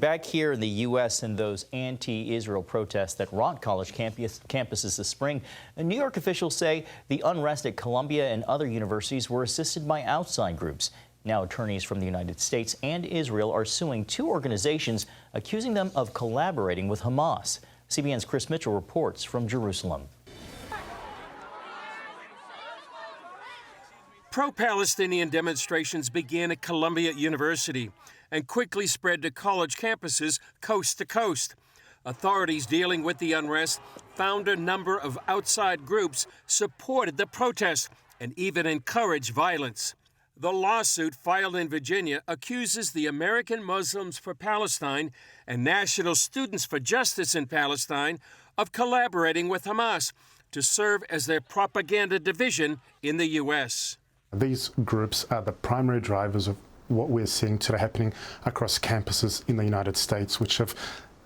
Back here in the U.S. and those anti-Israel protests that rocked college campuses this spring, New York officials say the unrest at Columbia and other universities were assisted by outside groups. Now attorneys from the United States and Israel are suing two organizations, accusing them of collaborating with Hamas. CBN's Chris Mitchell reports from Jerusalem. Pro-Palestinian demonstrations began at Columbia University and quickly spread to college campuses coast to coast. Authorities dealing with the unrest found a number of outside groups supported the protest and even encouraged violence. The lawsuit filed in Virginia accuses the American Muslims for Palestine and National Students for Justice in Palestine of collaborating with Hamas to serve as their propaganda division in the U.S. These groups are the primary drivers of what we're seeing today happening across campuses in the United States, which have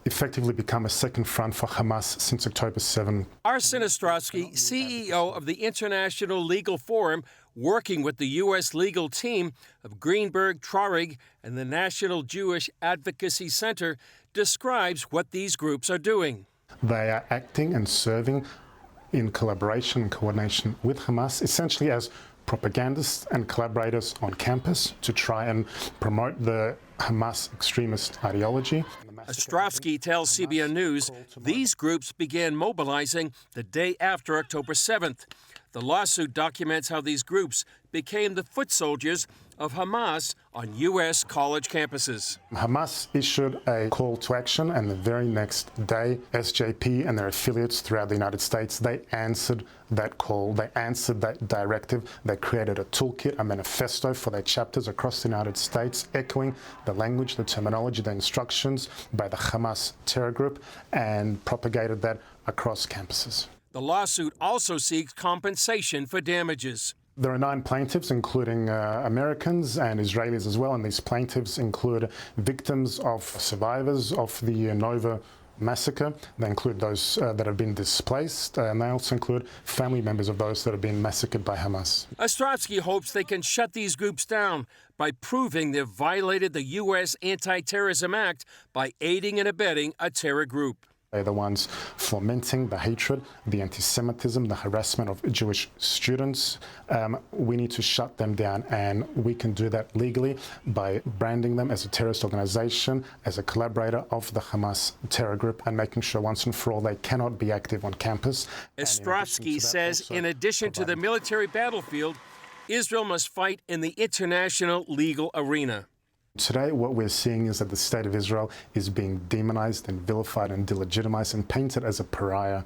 effectively become a second front for Hamas since October 7. Arsen Ostrovsky, CEO of the International Legal Forum, working with the U.S. legal team of Greenberg Traurig and the National Jewish Advocacy Center, describes what these groups are doing. They are acting and serving in collaboration and coordination with Hamas, essentially as propagandists and collaborators on campus to try and promote the Hamas extremist ideology. Ostrovsky tells CBN News these groups began mobilizing the day after October 7th. The lawsuit documents how these groups became the foot soldiers of Hamas on U.S. college campuses. Hamas issued a call to action, and the very next day, SJP and their affiliates throughout the United States, they answered that call. They answered that directive. They created a toolkit, a manifesto for their chapters across the United States, echoing the language, the terminology, the instructions by the Hamas terror group, and propagated that across campuses. The lawsuit also seeks compensation for damages. There are 9 plaintiffs, including Americans and Israelis as well, and these plaintiffs include victims of survivors of the Nova massacre. They include those that have been displaced, and they also include family members of those that have been massacred by Hamas. Ostrovsky hopes they can shut these groups down by proving they've violated the U.S. Anti-Terrorism Act by aiding and abetting a terror group. They're the ones fomenting the hatred, the anti-Semitism, the harassment of Jewish students. We need to shut them down, and we can do that legally by branding them as a terrorist organization, as a collaborator of the Hamas terror group, and making sure once and for all they cannot be active on campus. Ostrovsky says in addition to the military battlefield, Israel must fight in the international legal arena. Today, what we're seeing is that the state of Israel is being demonized and vilified and delegitimized and painted as a pariah,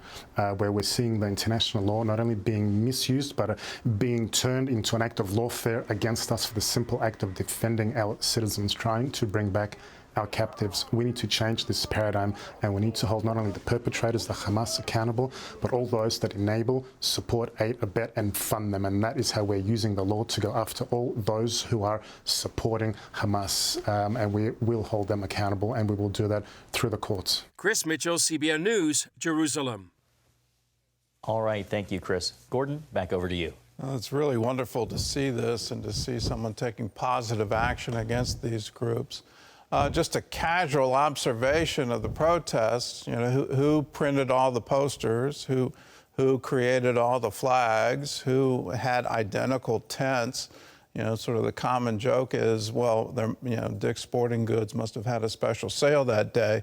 where we're seeing the international law not only being misused, but being turned into an act of lawfare against us for the simple act of defending our citizens, trying to bring back our captives. We need to change this paradigm, and we need to hold not only the perpetrators, the Hamas, accountable, but all those that enable, support, aid, abet, and fund them. And that is how we're using the law to go after all those who are supporting Hamas. And we will hold them accountable, and we will do that through the courts. Chris Mitchell, CBN News, Jerusalem. All right, thank you, Chris. Gordon, back over to you. Well, it's really wonderful to see this and to see someone taking positive action against these groups. Just a casual observation of the protests, you know, who printed all the posters, who created all the flags, who had identical tents. You know, sort of the common joke is, well, Dick's Sporting Goods must have had a special sale that day,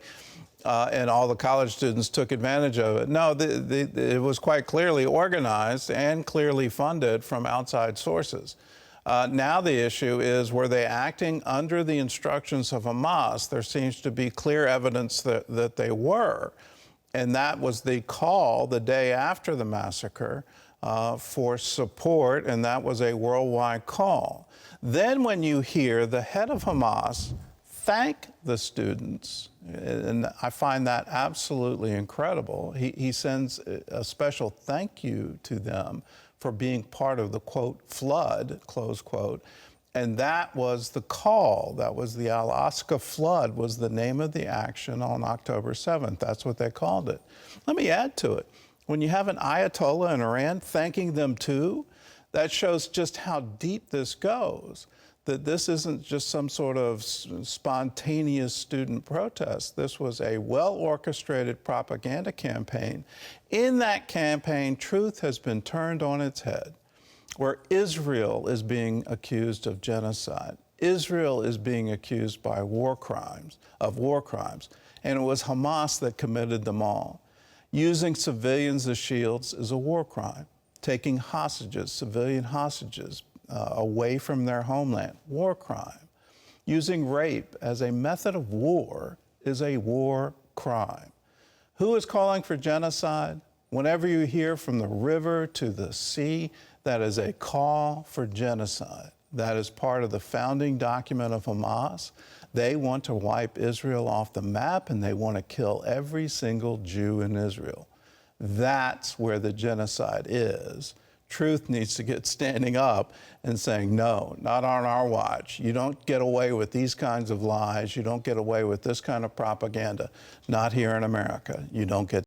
and all the college students took advantage of it. No, it was quite clearly organized and clearly funded from outside sources. Now the issue is, were they acting under the instructions of Hamas? There seems to be clear evidence that they were. And that was the call the day after the massacre for support, and that was a worldwide call. Then when you hear the head of Hamas thank the students, and I find that absolutely incredible, he sends a special thank you to them for being part of the, quote, flood, close quote. And that was the call. That was the Alaska flood, was the name of the action on October 7th. That's what they called it. Let me add to it. When you have an Ayatollah in Iran thanking them too, that shows just how deep this goes. that this isn't just some sort of spontaneous student protest. This was a well-orchestrated propaganda campaign. In that campaign, truth has been turned on its head, where Israel is being accused of genocide. Israel is being accused of war crimes, and it was Hamas that committed them all. Using civilians as shields is a war crime. Taking hostages, civilian hostages, away from their homeland, war crime. Using rape as a method of war is a war crime. Who is calling for genocide? Whenever you hear from the river to the sea, that is a call for genocide. That is part of the founding document of Hamas. They want to wipe Israel off the map, and they want to kill every single Jew in Israel. That's where the genocide is. Truth needs to get standing up and saying, no, not on our watch. You don't get away with these kinds of lies. You don't get away with this kind of propaganda. Not here in America. You don't get